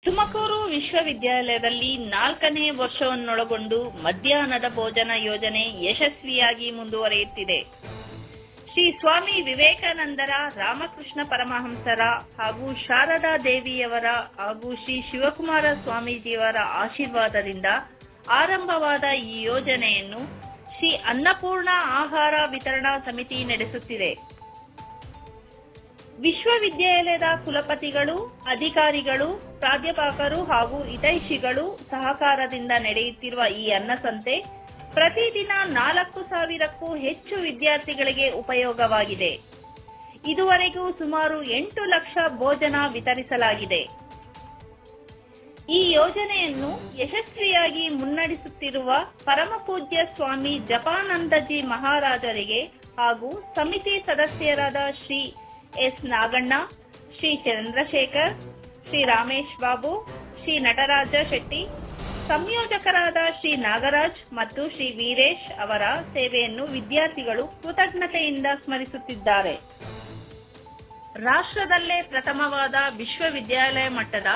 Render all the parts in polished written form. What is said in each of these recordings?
ತುಮಕೂರು ವಿಶ್ವವಿದ್ಯಾಲಯದಲ್ಲಿ 4ನೇ ವರ್ಷವನ್ನೊಳಗೊಂಡು ಮಧ್ಯಾಹ್ನದ ಭೋಜನ ಯೋಜನೆ ಯಶಸ್ವಿಯಾಗಿ ಮುಂದುವರಿಯುತ್ತಿದೆ. ಶ್ರೀ ಸ್ವಾಮಿ ವಿವೇಕಾನಂದರ, ರಾಮಕೃಷ್ಣ ಪರಮಹಂಸರ ಹಾಗೂ ಶಾರದಾ ದೇವಿಯವರ ಹಾಗೂ ಶ್ರೀ ಶಿವಕುಮಾರ ಸ್ವಾಮೀಜಿಯವರ ಆಶೀರ್ವಾದದಿಂದ ಆರಂಭವಾದ ಈ ಯೋಜನೆಯನ್ನು ಶ್ರೀ ಅನ್ನಪೂರ್ಣ ಆಹಾರ ವಿತರಣಾ ಸಮಿತಿ ನಡೆಸುತ್ತಿದೆ. ವಿಶ್ವವಿದ್ಯಾಲಯದ ಕುಲಪತಿಗಳು, ಅಧಿಕಾರಿಗಳು, ಪ್ರಾಧ್ಯಾಪಕರು ಹಾಗೂ ಹಿತೈಷಿಗಳು ಸಹಕಾರದಿಂದ ನಡೆಯುತ್ತಿರುವ ಈ ಅನ್ನಸಂತೆ ಪ್ರತಿದಿನ 4,000ಕ್ಕೂ ಹೆಚ್ಚು ವಿದ್ಯಾರ್ಥಿಗಳಿಗೆ ಉಪಯೋಗವಾಗಿದೆ. ಇದುವರೆಗೂ ಸುಮಾರು 8 ಲಕ್ಷ ಭೋಜನ ವಿತರಿಸಲಾಗಿದೆ. ಈ ಯೋಜನೆಯನ್ನು ಯಶಸ್ವಿಯಾಗಿ ಮುನ್ನಡೆಸುತ್ತಿರುವ ಪರಮಪೂಜ್ಯ ಸ್ವಾಮಿ ಜಪಾನಂದಜಿ ಮಹಾರಾಜರಿಗೆ ಹಾಗೂ ಸಮಿತಿ ಸದಸ್ಯರಾದ ಶ್ರೀ ಎಸ್ ನಾಗಣ್ಣ, ಶ್ರೀ ಚಂದ್ರಶೇಖರ್, ಶ್ರೀ ರಾಮೇಶ್ ಬಾಬು, ಶ್ರೀ ನಟರಾಜ ಶೆಟ್ಟಿ, ಸಂಯೋಜಕರಾದ ಶ್ರೀ ನಾಗರಾಜ್ ಮತ್ತು ಶ್ರೀ ವೀರೇಶ್ ಅವರ ಸೇವೆಯನ್ನು ವಿದ್ಯಾರ್ಥಿಗಳು ಕೃತಜ್ಞತೆಯಿಂದ ಸ್ಮರಿಸುತ್ತಿದ್ದಾರೆ. ರಾಷ್ಟ್ರದಲ್ಲೇ ಪ್ರಥಮವಾದ ವಿಶ್ವವಿದ್ಯಾಲಯ ಮಟ್ಟದ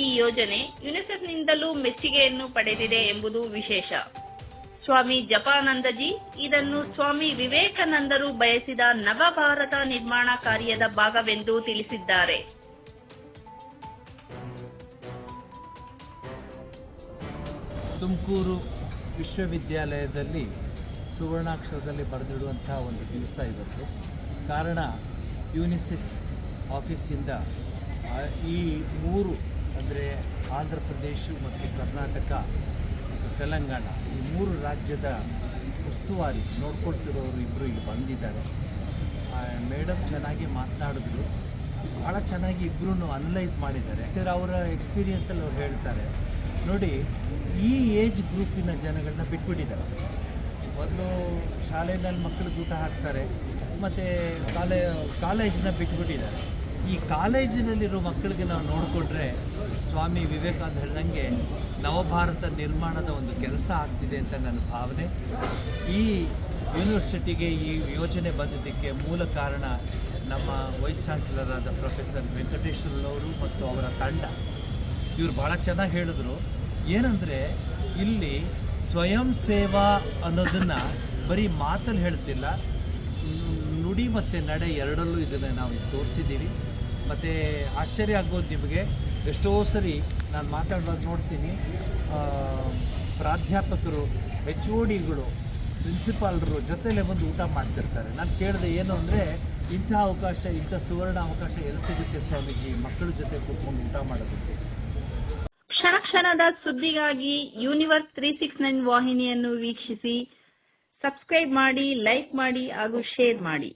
ಈ ಯೋಜನೆ ಯುನಿಸೆಫ್ನಿಂದಲೂ ಮೆಚ್ಚುಗೆಯನ್ನು ಪಡೆದಿದೆ ಎಂಬುದು ವಿಶೇಷ. ಸ್ವಾಮಿ ಜಪಾನಂದಜಿ ಇದನ್ನು ಸ್ವಾಮಿ ವಿವೇಕಾನಂದರು ಬಯಸಿದ ನವಭಾರತ ನಿರ್ಮಾಣ ಕಾರ್ಯದ ಭಾಗವೆಂದು ತಿಳಿಸಿದ್ದಾರೆ. ತುಮಕೂರು ವಿಶ್ವವಿದ್ಯಾಲಯದಲ್ಲಿ ಸುವರ್ಣಾಕ್ಷರದಲ್ಲಿ ಬರೆದಿಡುವಂತಹ ಒಂದು ದಿವಸ ಇವತ್ತು. ಕಾರಣ ಯುನಿಸೆಫ್ ಆಫೀಸಿಂದ ಈ 3 ಅಂದರೆ ಆಂಧ್ರ ಪ್ರದೇಶ ಮತ್ತು ಕರ್ನಾಟಕ ಮತ್ತು ತೆಲಂಗಾಣ ಈ 3 ರಾಜ್ಯದ ಉಸ್ತುವಾರಿ ನೋಡ್ಕೊಳ್ತಿರೋರು ಇಬ್ಬರು ಇಲ್ಲಿ ಬಂದಿದ್ದಾರೆ. ಮೇಡಮ್ ಚೆನ್ನಾಗಿ ಮಾತನಾಡಿದ್ರು, ಭಾಳ ಚೆನ್ನಾಗಿ ಇಬ್ಬರೂ ಅನಲೈಸ್ ಮಾಡಿದ್ದಾರೆ. ಯಾಕಂದರೆ ಅವರ ಎಕ್ಸ್ಪೀರಿಯನ್ಸಲ್ಲಿ ಅವ್ರು ಹೇಳ್ತಾರೆ ನೋಡಿ, ಈ ಏಜ್ ಗ್ರೂಪಿನ ಜನಗಳನ್ನ ಬಿಟ್ಬಿಟ್ಟಿದ್ದಾರೆ. ಮೊದಲು ಶಾಲೆಯಲ್ಲಿ ಮಕ್ಕಳಿಗೆ ಊಟ ಹಾಕ್ತಾರೆ, ಮತ್ತು ಕಾಲೇಜನ್ನ ಬಿಟ್ಬಿಟ್ಟಿದ್ದಾರೆ. ಈ ಕಾಲೇಜಿನಲ್ಲಿರೋ ಮಕ್ಕಳಿಗೆ ನಾವು ನೋಡಿಕೊಂಡ್ರೆ ಸ್ವಾಮಿ ವಿವೇಕಾನಂದ ಹೇಳ್ದಂಗೆ ನವಭಾರತ ನಿರ್ಮಾಣದ ಒಂದು ಕೆಲಸ ಆಗ್ತಿದೆ ಅಂತ ನನ್ನ ಭಾವನೆ. ಈ ಯೂನಿವರ್ಸಿಟಿಗೆ ಈ ಯೋಜನೆ ಬಂದಿದ್ದಕ್ಕೆ ಮೂಲ ಕಾರಣ ನಮ್ಮ ವೈಸ್ ಚಾನ್ಸಲರ್ ಆದ ಪ್ರೊಫೆಸರ್ ವೆಂಕಟೇಶ್ವರರವರು ಮತ್ತು ಅವರ ತಂಡ. ಇವರು ಭಾಳ ಚೆನ್ನಾಗಿ ಹೇಳಿದ್ರು. ಏನಂದರೆ ಇಲ್ಲಿ ಸ್ವಯಂ ಸೇವಾ ಅನ್ನೋದನ್ನು ಬರೀ ಮಾತಲ್ಲಿ ಹೇಳ್ತಿಲ್ಲ, ನುಡಿ ಮತ್ತು ನಡೆ ಎರಡಲ್ಲೂ ಇದನ್ನು ನಾವು ತೋರಿಸಿದ್ದೀವಿ. ಮತ್ತು ಆಶ್ಚರ್ಯ ಆಗೋದು ನಿಮಗೆ, ಎಷ್ಟೋ ಸರಿ ನಾನು ಮಾತಾಡುವಾಗ ನೋಡ್ತೀನಿ ಪ್ರಾಧ್ಯಾಪಕರು, HODಗಳು, ಪ್ರಿನ್ಸಿಪಾಲ್ರು ಜೊತೆಲೇ ಬಂದು ಊಟ ಮಾಡ್ತಿರ್ತಾರೆ. ನಾನು ಕೇಳಿದೆ ಏನು ಅಂದರೆ, ಇಂಥ ಅವಕಾಶ, ಇಂಥ ಸುವರ್ಣ ಅವಕಾಶ ಎಲ್ಲಿ ಸಿಗುತ್ತೆ ಸ್ವಾಮೀಜಿ ಮಕ್ಕಳ ಜೊತೆ ಕೂತ್ಕೊಂಡು ಊಟ ಮಾಡೋದಕ್ಕೆ? ಕ್ಷಣ ಕ್ಷಣದ ಸುದ್ದಿಗಾಗಿ ಯೂನಿವರ್ಸ್ 369 ವಾಹಿನಿಯನ್ನು ವೀಕ್ಷಿಸಿ, ಸಬ್ಸ್ಕ್ರೈಬ್ ಮಾಡಿ, ಲೈಕ್ ಮಾಡಿ ಹಾಗೂ ಶೇರ್ ಮಾಡಿ.